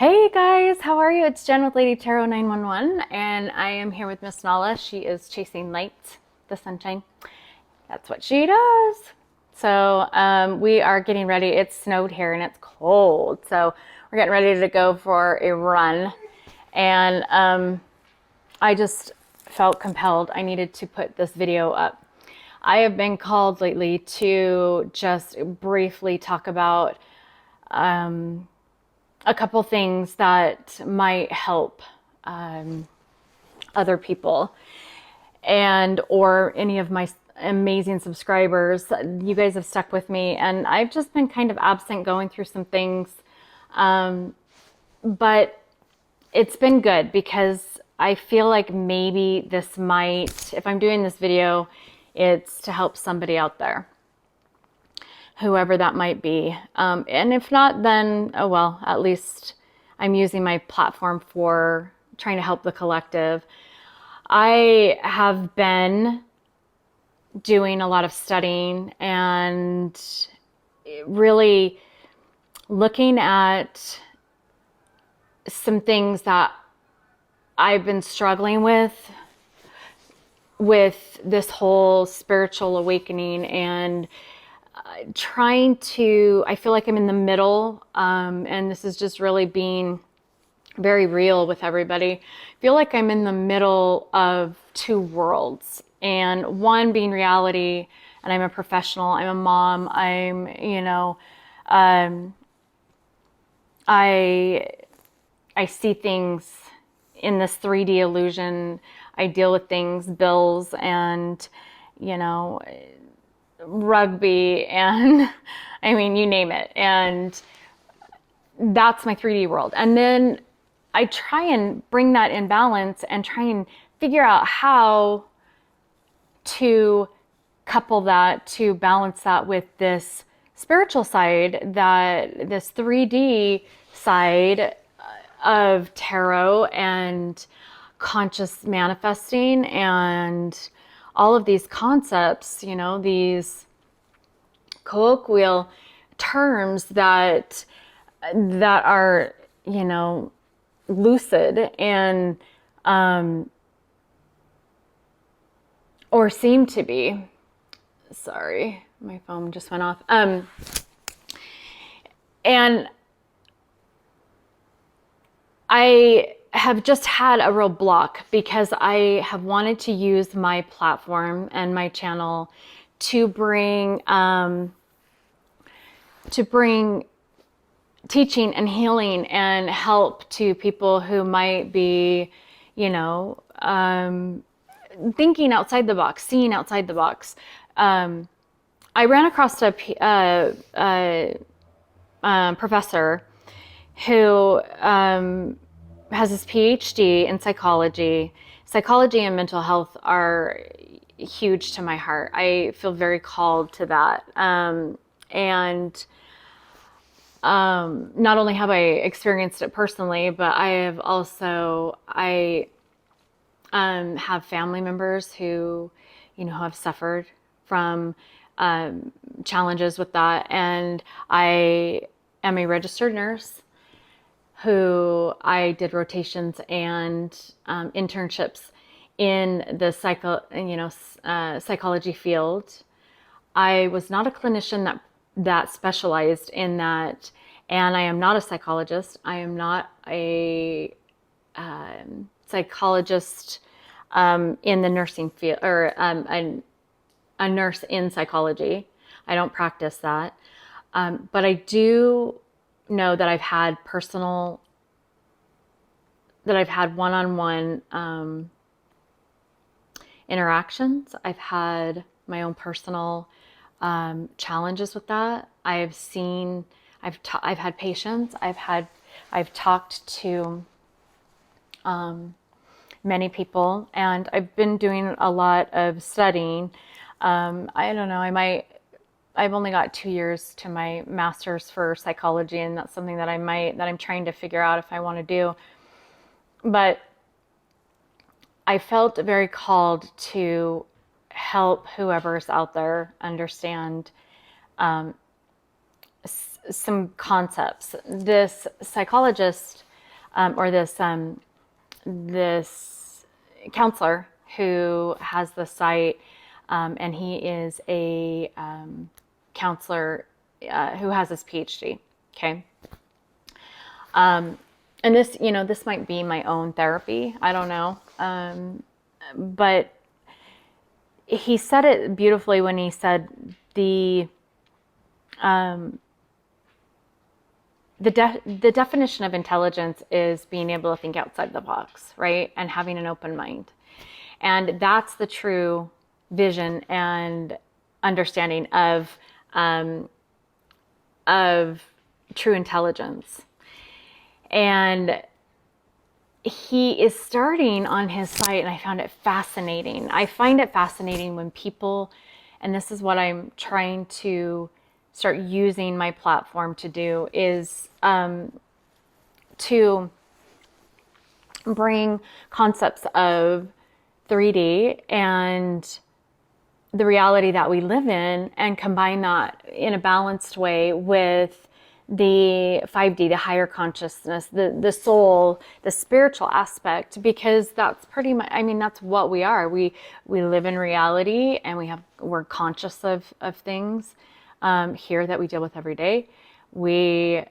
Hey guys, how are you? It's Jen with Lady Tarot 911, and I am here with Miss Nala. She is chasing light, the sunshine. That's what she does. So we are getting ready. It snowed here and it's cold, so we're getting ready to go for a run. And I just felt compelled. I needed to put this video up. I have been called lately to just briefly talk about a couple things that might help other people and or any of my amazing subscribers. You guys have stuck with me, and I've just been kind of absent going through some things, but it's been good because I feel like maybe this might, if I'm doing this video, it's to help somebody out there, whoever that might be. And if not, then, oh well, at least I'm using my platform for trying to help the collective. I have been doing a lot of studying and really looking at some things that I've been struggling with this whole spiritual awakening, and I feel like I'm in the middle, and this is just really being very real with everybody. I feel like I'm in the middle of two worlds, and one being reality, and I'm a professional, I'm a mom, I see things in this 3D illusion. I deal with things, bills, and rugby, and I mean, you name it. And that's my 3D world. And then I try and bring that in balance and try and figure out how to couple that, to balance that with this spiritual side, that this 3D side of tarot and conscious manifesting and all of these concepts, these colloquial terms that are, lucid and, or seem to be. Sorry, my phone just went off. And I have just had a real block because I have wanted to use my platform and my channel to bring teaching and healing and help to people who might be, thinking outside the box, seeing outside the box. I ran across a professor who has his Ph.D. in psychology. Psychology and mental health are huge to my heart. I feel very called to that. And not only have I experienced it personally, but I have also, have family members who, have suffered from challenges with that. And I am a registered nurse who I did rotations and internships in the psychology field. I was not a clinician that specialized in that, and I am not a psychologist. I am not a psychologist in the nursing field, or a nurse in psychology. I don't practice that, but I do know that I've had one-on-one interactions. I've had my own personal challenges with that. I've had patients. I've talked to many people, and I've been doing a lot of studying. I don't know, I've only got 2 years to my master's for psychology, and that's something that I'm trying to figure out if I want to do. But I felt very called to help whoever's out there understand some concepts. This psychologist or this counselor who has the site, and he is a counselor who has his PhD. Okay. And this, this might be my own therapy. I don't know. But he said it beautifully when he said the definition of intelligence is being able to think outside the box, right? And having an open mind. And that's the true vision and understanding of true intelligence. And he is starting on his site, and I found it fascinating. I find it fascinating when people, and this is what I'm trying to start using my platform to do, is to bring concepts of 3D and the reality that we live in and combine that in a balanced way with the 5D, the higher consciousness, the soul, the spiritual aspect, because that's pretty much, that's what we are. We live in reality, and we're conscious of things here that we deal with every day. We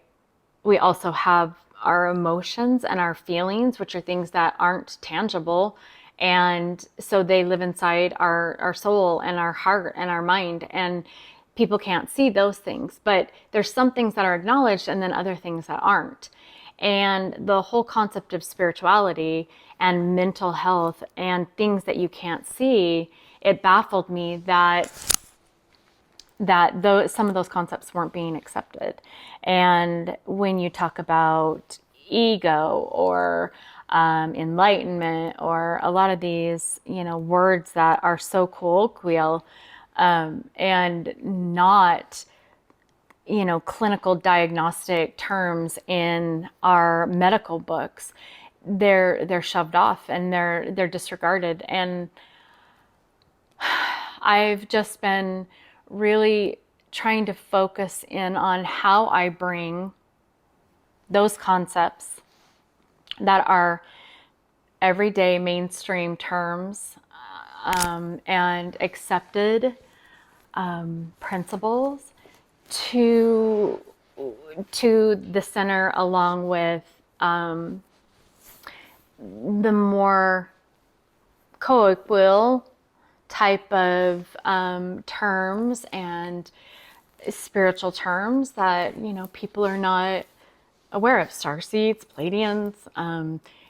also have our emotions and our feelings, which are things that aren't tangible. And so they live inside our soul and our heart and our mind, and people can't see those things, but there's some things that are acknowledged and then other things that aren't. And the whole concept of spirituality and mental health and things that you can't see, it baffled me that some of those concepts weren't being accepted. And when you talk about ego or enlightenment, or a lot of these, words that are so colloquial, and not, clinical diagnostic terms in our medical books, they're shoved off and they're disregarded. And I've just been really trying to focus in on how I bring those concepts that are everyday mainstream terms and accepted principles to the center, along with the more colloquial type of terms and spiritual terms that people are not aware of. Starseeds, Pleiadians,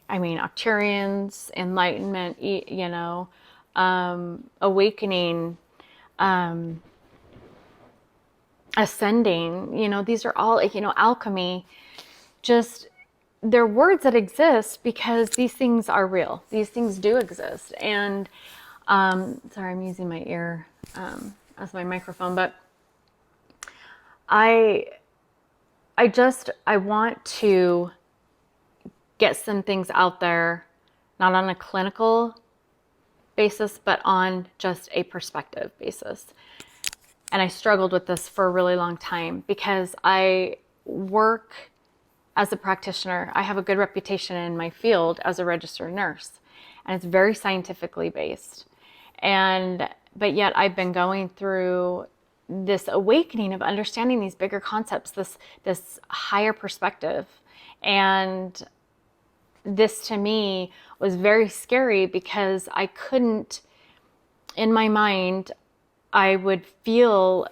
Arcturians, enlightenment, awakening, ascending, these are all, alchemy, just, they're words that exist because these things are real. These things do exist. And, sorry, I'm using my ear as my microphone, but I want to get some things out there, not on a clinical basis, but on just a perspective basis. And I struggled with this for a really long time because I work as a practitioner. I have a good reputation in my field as a registered nurse, and it's very scientifically based. But yet I've been going through this awakening of understanding these bigger concepts, this higher perspective. And this to me was very scary because I couldn't, in my mind, I would feel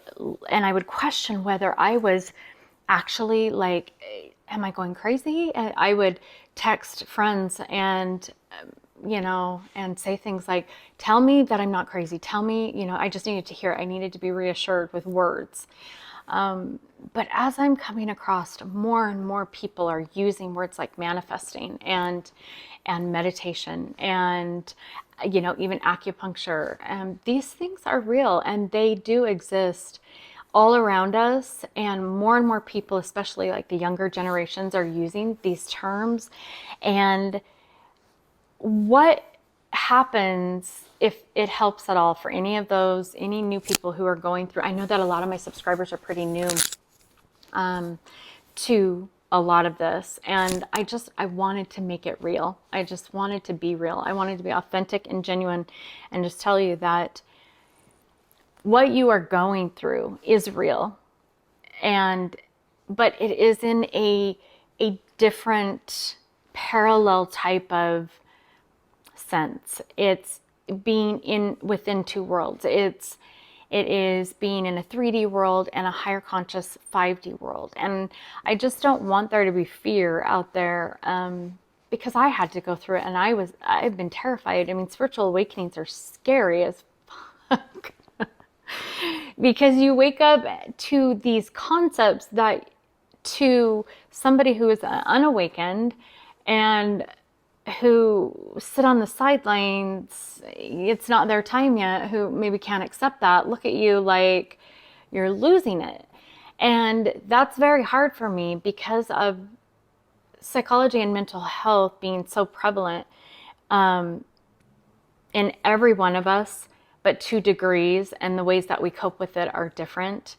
and I would question whether I was actually like, am I going crazy? And I would text friends and, and say things like, tell me that I'm not crazy. Tell me, I just needed to hear it. I needed to be reassured with words. But as I'm coming across, more and more people are using words like manifesting and meditation and, even acupuncture. These things are real and they do exist all around us. And more people, especially like the younger generations, are using these terms. And what happens if it helps at all for any new people who are going through, I know that a lot of my subscribers are pretty new to a lot of this, and I wanted to make it real. I just wanted to be real. I wanted to be authentic and genuine, and just tell you that what you are going through is real, but it is in a different parallel type of sense. It's being within two worlds. It is being in a 3D world and a higher conscious 5D world. And I just don't want there to be fear out there, because I had to go through it, and I've been terrified. I mean, spiritual awakenings are scary as fuck. Because you wake up to these concepts that to somebody who is unawakened and who sit on the sidelines, it's not their time yet, who maybe can't accept that, look at you like you're losing it. And that's very hard for me because of psychology and mental health being so prevalent in every one of us, but to degrees, and the ways that we cope with it are different,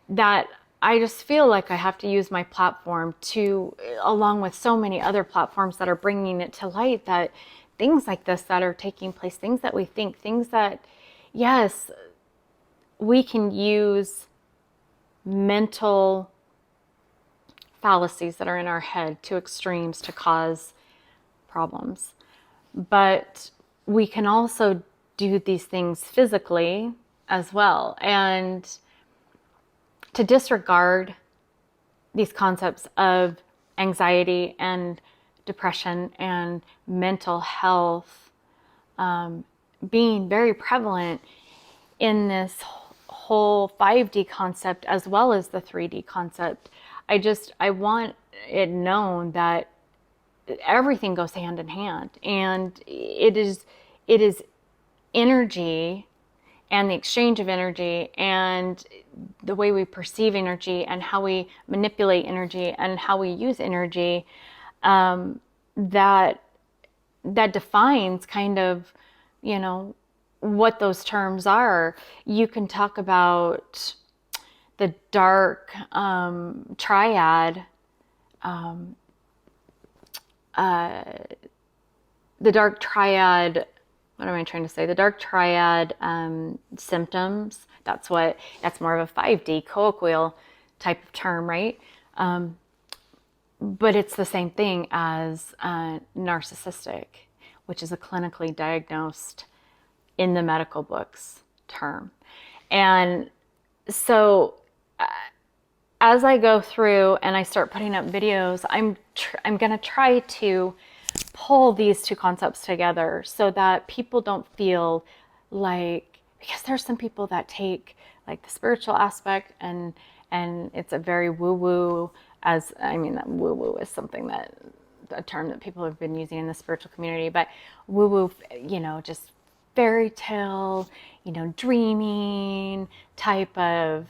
that I just feel like I have to use my platform to, along with so many other platforms that are bringing it to light, that things like this that are taking place, things that we think, things that, yes, we can use mental fallacies that are in our head to extremes to cause problems. But we can also do these things physically as well. And to disregard these concepts of anxiety and depression and mental health being very prevalent in this whole 5D concept as well as the 3D concept. I want it known that everything goes hand in hand, and it is energy, and the exchange of energy, and the way we perceive energy, and how we manipulate energy, and how we use energy, that defines kind of, what those terms are. You can talk about the dark triad, what am I trying to say? The dark triad symptoms. That's more of a 5D colloquial type of term, right? But it's the same thing as narcissistic, which is a clinically diagnosed in the medical books term. And so as I go through and I start putting up videos, I'm going to try to pull these two concepts together so that people don't feel like, because there's some people that take like the spiritual aspect and it's a very woo-woo, that woo-woo is a term that people have been using in the spiritual community, but woo-woo, just fairy tale, dreaming type of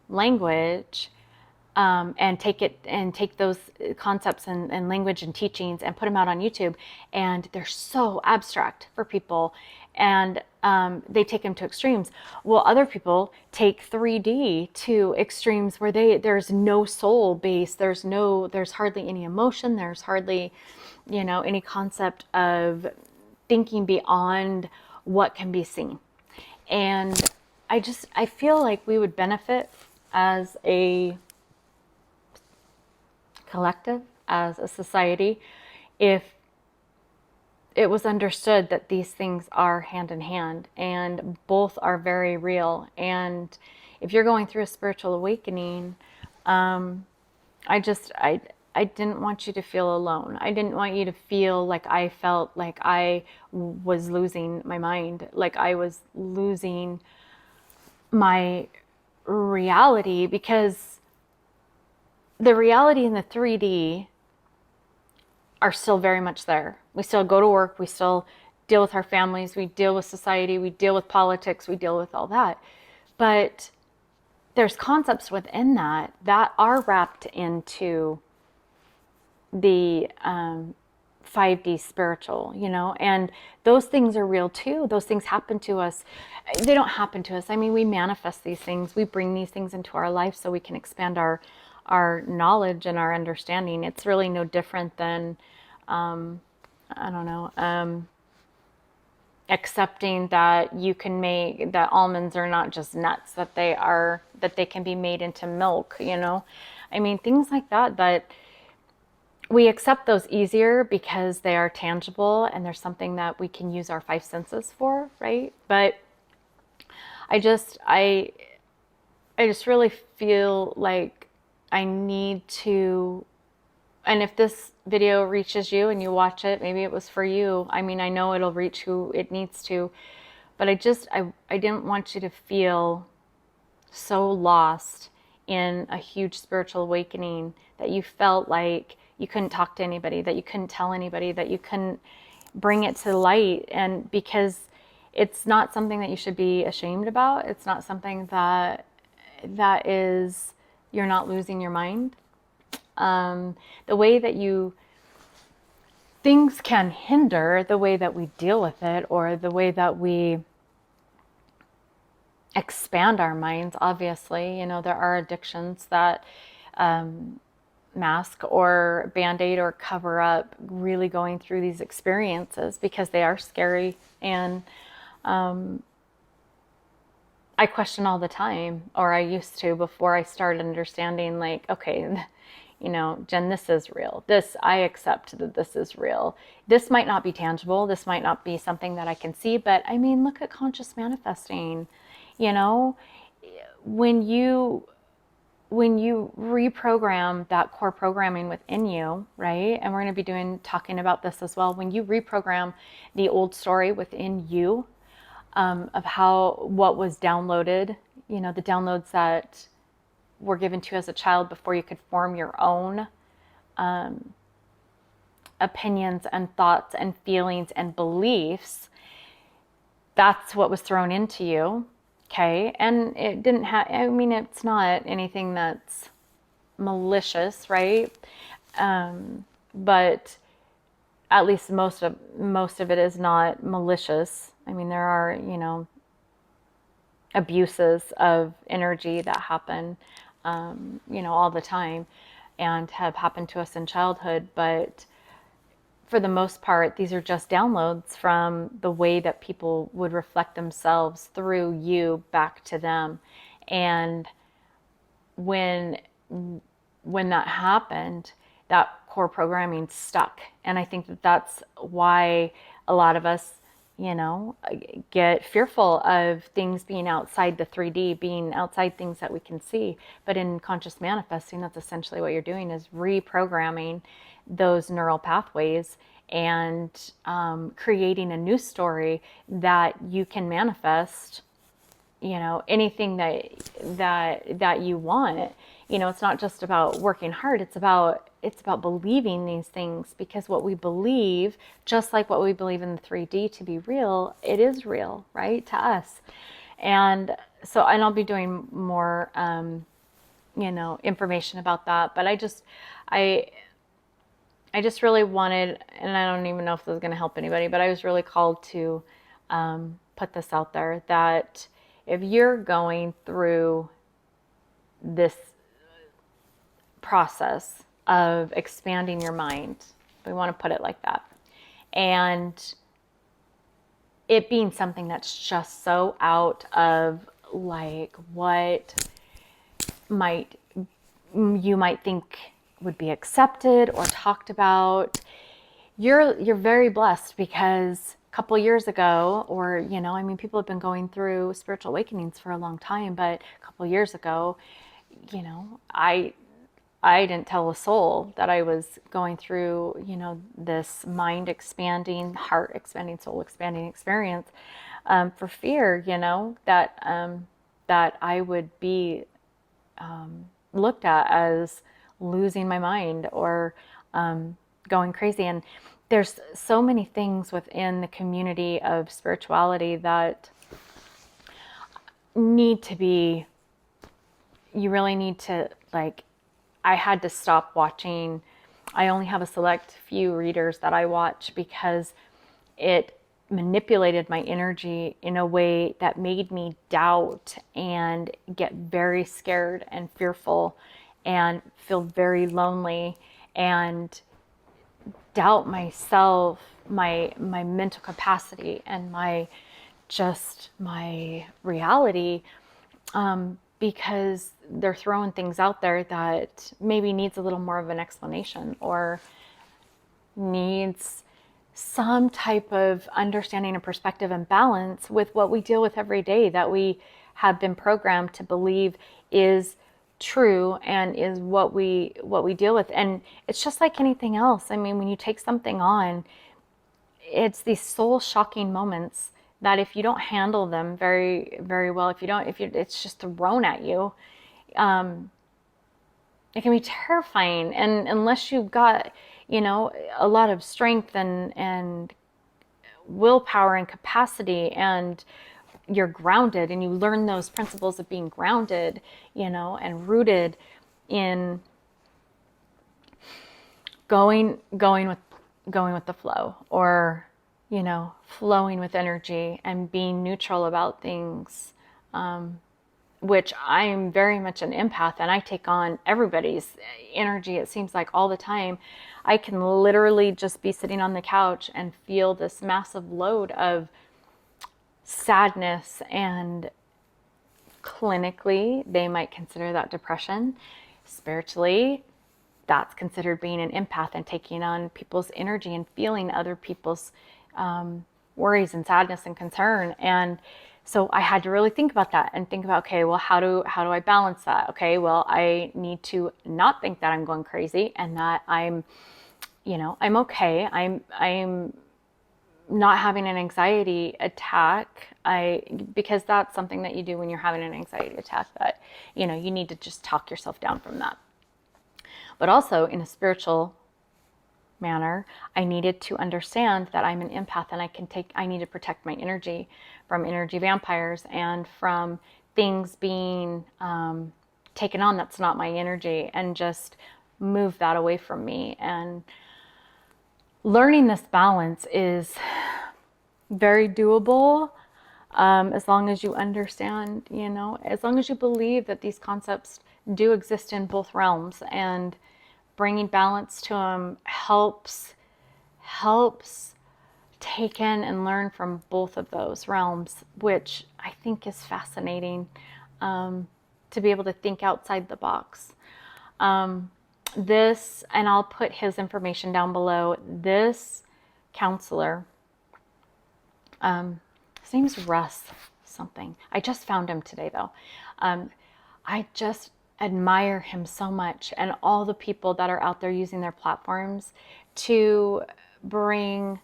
language, and take those concepts and language and teachings and put them out on YouTube, and they're so abstract for people, and they take them to extremes. Well, other people take 3D to extremes where there's no soul base, there's hardly any emotion, there's hardly any concept of thinking beyond what can be seen. And I feel like we would benefit as a collective, as a society, if it was understood that these things are hand in hand and both are very real. And if you're going through a spiritual awakening, I didn't want you to feel alone. I didn't want you to feel like I felt like I was losing my mind, like I was losing my reality, because the reality in the 3D are still very much there. We still go to work, we still deal with our families, we deal with society, we deal with politics, we deal with all that. But there's concepts within that are wrapped into the 5D spiritual, and those things are real too. Those things happen to us. They don't happen to us. I mean, we manifest these things. We bring these things into our life so we can expand our our knowledge and our understanding. It's really no different than, I don't know, accepting that you can make, that almonds are not just nuts, that they can be made into milk, you know? I mean, things like that, that we accept those easier because they are tangible and there's something that we can use our five senses for, right? But I just really feel like I need to, and if this video reaches you and you watch it, maybe it was for you. I mean, I know it'll reach who it needs to, but I didn't want you to feel so lost in a huge spiritual awakening that you felt like you couldn't talk to anybody, that you couldn't tell anybody, that you couldn't bring it to light. And because it's not something that you should be ashamed about. It's not something that is, you're not losing your mind. The way that things can hinder the way that we deal with it, or the way that we expand our minds. Obviously, you know, there are addictions that mask or band-aid or cover up really going through these experiences because they are scary. And I question all the time, or I used to before I started understanding, like, okay, you know, Jen, this is real. This, I accept that this is real. This might not be tangible. This might not be something that I can see, but I mean, look at conscious manifesting. You know, when you reprogram that core programming within you, right? And we're going to be talking about this as well. When you reprogram the old story within you, of what was downloaded, you know, the downloads that were given to you as a child before you could form your own opinions and thoughts and feelings and beliefs, that's what was thrown into you. Okay. And it didn't have, I mean, it's not anything that's malicious, right? But at least most of it is not malicious. I mean, there are, you know, abuses of energy that happen, you know, all the time and have happened to us in childhood. But for the most part, these are just downloads from the way that people would reflect themselves through you back to them. And when that happened, that core programming stuck. And I think that that's why a lot of us, you know, get fearful of things being outside the 3D, being outside things that we can see. But in conscious manifesting, that's essentially what you're doing, is reprogramming those neural pathways and creating a new story that you can manifest, you know, anything that you want. You know, it's not just about working hard, it's about believing these things, because what we believe, just like what we believe in the 3D to be real, it is real, right, to us. And so, and I'll be doing more you know, information about that, but I just really wanted, and I don't even know if this is going to help anybody, but I was really called to put this out there, that if you're going through this process of expanding your mind, we want to put it like that, and it being something that's just so out of like what you might think would be accepted or talked about, you're very blessed, because a couple years ago, or, you know, I mean, people have been going through spiritual awakenings for a long time, but a couple years ago, you know, I didn't tell a soul that I was going through, you know, this mind expanding, heart expanding, soul expanding experience, for fear, you know, that I would be looked at as losing my mind or going crazy. And there's so many things within the community of spirituality that need to be, you really need to, like, I had to stop watching. I only have a select few readers that I watch because it manipulated my energy in a way that made me doubt and get very scared and fearful and feel very lonely and doubt myself, my mental capacity, and my reality, because they're throwing things out there that maybe needs a little more of an explanation, or needs some type of understanding and perspective and balance with what we deal with every day, that we have been programmed to believe is true and is what we deal with. And it's just like anything else. I mean, when you take something on, it's these soul shocking moments that if you don't handle them very, very well, it's just thrown at you, it can be terrifying. And unless you've got, a lot of strength and willpower and capacity, and you're grounded, and you learn those principles of being grounded, and rooted in going with the flow, or flowing with energy and being neutral about things, which I'm very much an empath, and I take on everybody's energy, it seems like, all the time. I can literally just be sitting on the couch and feel this massive load of sadness, and clinically they might consider that depression. Spiritually, that's considered being an empath and taking on people's energy and feeling other people's worries and sadness and concern. And so I had to really think about that, and think about, okay, well, how do I balance that? Okay, well, I need to not think that I'm going crazy, and that I'm okay. I'm not having an anxiety attack. Because that's something that you do when you're having an anxiety attack, that, you need to just talk yourself down from that. But also, in a spiritual manner, I needed to understand that I'm an empath, and I need to protect my energy from energy vampires, and from things being taken on that's not my energy, and just move that away from me. And learning this balance is very doable, as long as you understand, as long as you believe that these concepts do exist in both realms, and bringing balance to them helps take in and learn from both of those realms, which I think is fascinating, to be able to think outside the box. This, and I'll put his information down below, this counselor, his name's Russ something. I just found him today, though. I just admire him so much, and all the people that are out there using their platforms to bring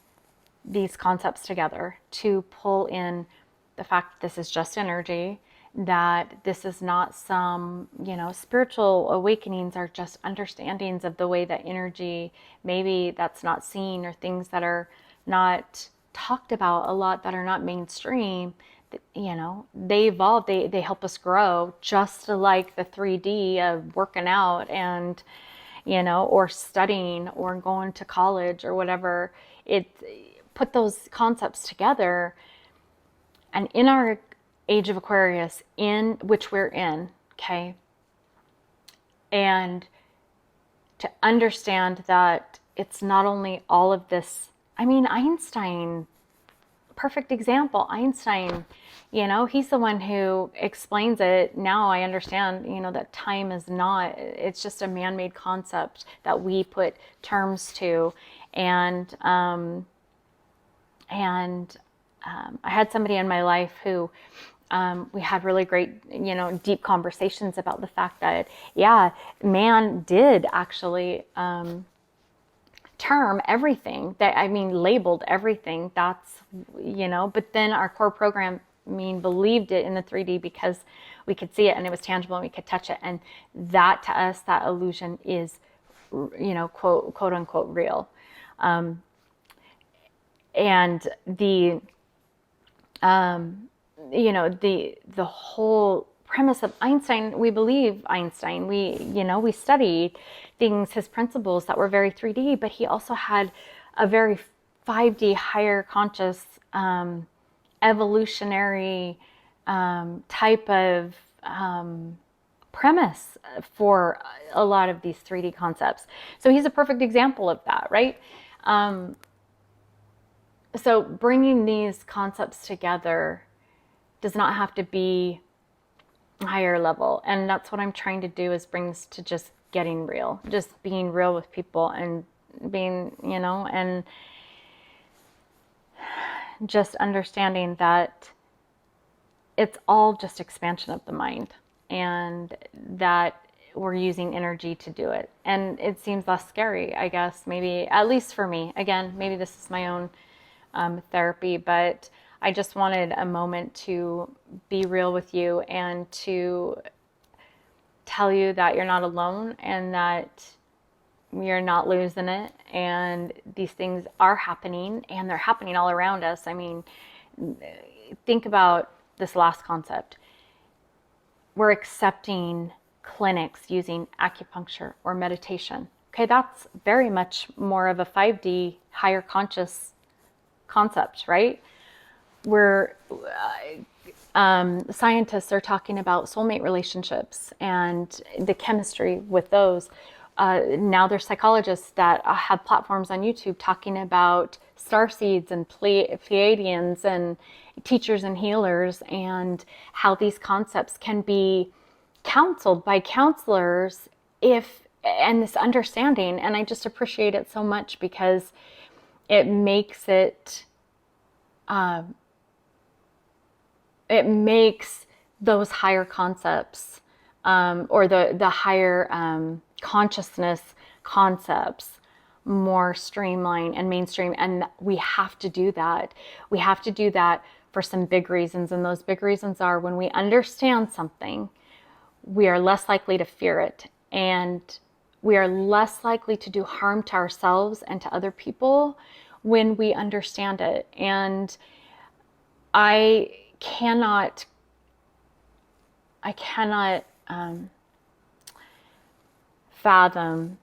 these concepts together, to pull in the fact that this is just energy, that this is not some, spiritual awakenings are just understandings of the way that energy, maybe that's not seen, or things that are not talked about a lot, that are not mainstream. They evolve, they help us grow, just like the 3D of working out and, or studying or going to college or whatever. It put those concepts together, and in our age of Aquarius, in which we're in, okay, and to understand that it's not only all of this. I mean, Einstein, perfect example. Einstein, he's the one who explains it. Now I understand, that time is not, it's just a man-made concept that we put terms to. And I had somebody in my life who, we had really great, deep conversations about the fact that, yeah, man did actually term everything, labeled everything. That's, but then our core programming believed it in the 3D because we could see it and it was tangible and we could touch it. And that, to us, that illusion is, quote unquote real. And the whole premise of Einstein, we believe Einstein, we studied things, his principles that were very 3D, but he also had a very 5D, higher conscious, evolutionary type of premise for a lot of these 3D concepts. So he's a perfect example of that, right? So bringing these concepts together does not have to be higher level. And that's what I'm trying to do, is bring this to just getting real, just being real with people and being, and just understanding that it's all just expansion of the mind, and that we're using energy to do it. And it seems less scary, I guess, maybe, at least for me. Again, maybe this is my own therapy, but I just wanted a moment to be real with you and to tell you that you're not alone and that you're not losing it. And these things are happening, and they're happening all around us. I mean, think about this last concept. We're accepting clinics using acupuncture or meditation. Okay, that's very much more of a 5D higher conscious concept, right? Where scientists are talking about soulmate relationships and the chemistry with those. Now there's psychologists that have platforms on YouTube talking about starseeds and Pleiadians and teachers and healers, and how these concepts can be counseled by counselors and this understanding. And I just appreciate it so much, because it makes those higher concepts, or the higher consciousness concepts, more streamlined and mainstream. And we have to do that. We have to do that for some big reasons. And those big reasons are, when we understand something, we are less likely to fear it. And we are less likely to do harm to ourselves and to other people when we understand it. And I cannot fathom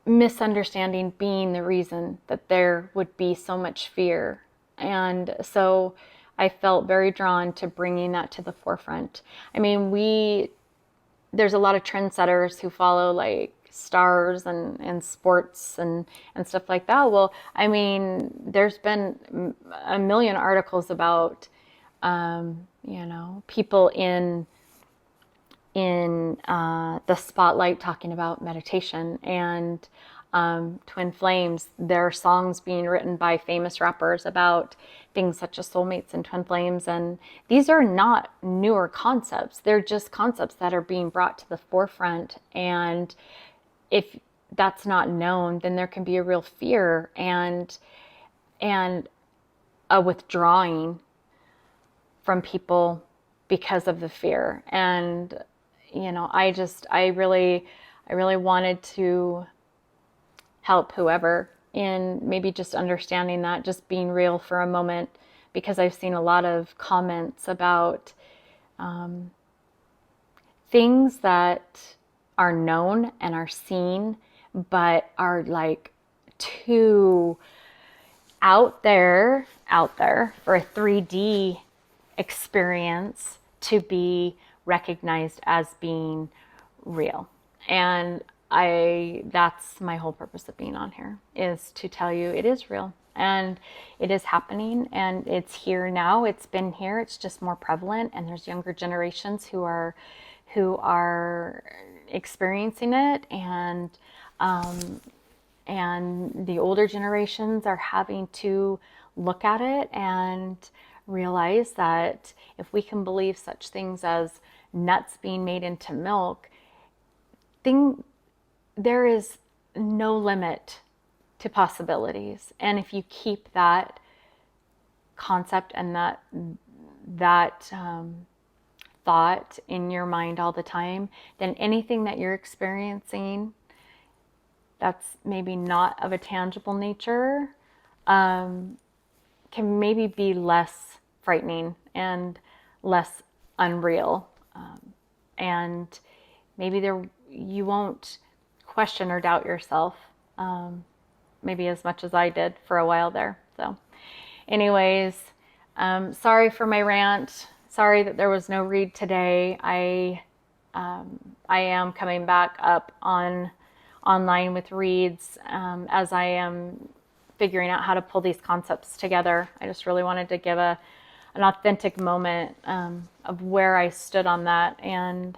misunderstanding being the reason that there would be so much fear. And so I felt very drawn to bringing that to the forefront. I mean, there's a lot of trendsetters who follow like stars and sports and stuff like that. Well, I mean, there's been a million articles about, people in the spotlight talking about meditation, and Twin Flames, their songs being written by famous rappers about things such as soulmates and twin flames. And these are not newer concepts. They're just concepts that are being brought to the forefront. And if that's not known, then there can be a real fear and a withdrawing from people because of the fear. And I really wanted to help whoever in maybe just understanding that, just being real for a moment, because I've seen a lot of comments about things that are known and are seen, but are like too out there for a 3D experience to be recognized as being real. And that's my whole purpose of being on here, is to tell you it is real and it is happening, and it's here now. It's been here. It's just more prevalent, and there's younger generations who are experiencing it, and the older generations are having to look at it and realize that if we can believe such things as nuts being made into milk, there is no limit to possibilities. And if you keep that concept and that thought in your mind all the time, then anything that you're experiencing that's maybe not of a tangible nature can maybe be less frightening and less unreal. And maybe you won't question or doubt yourself, maybe as much as I did for a while there. So anyways, sorry for my rant. sorry that there was no read today. I am coming back up online with reads as I am figuring out how to pull these concepts together. I just really wanted to give an authentic moment of where I stood on that, and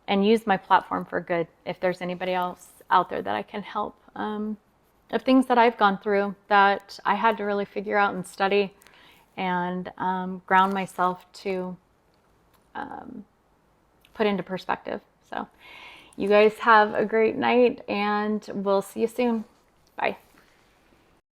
use my platform for good. If there's anybody else out there that I can help, of things that I've gone through that I had to really figure out and study and ground myself to put into perspective. So you guys have a great night, and we'll see you soon. Bye.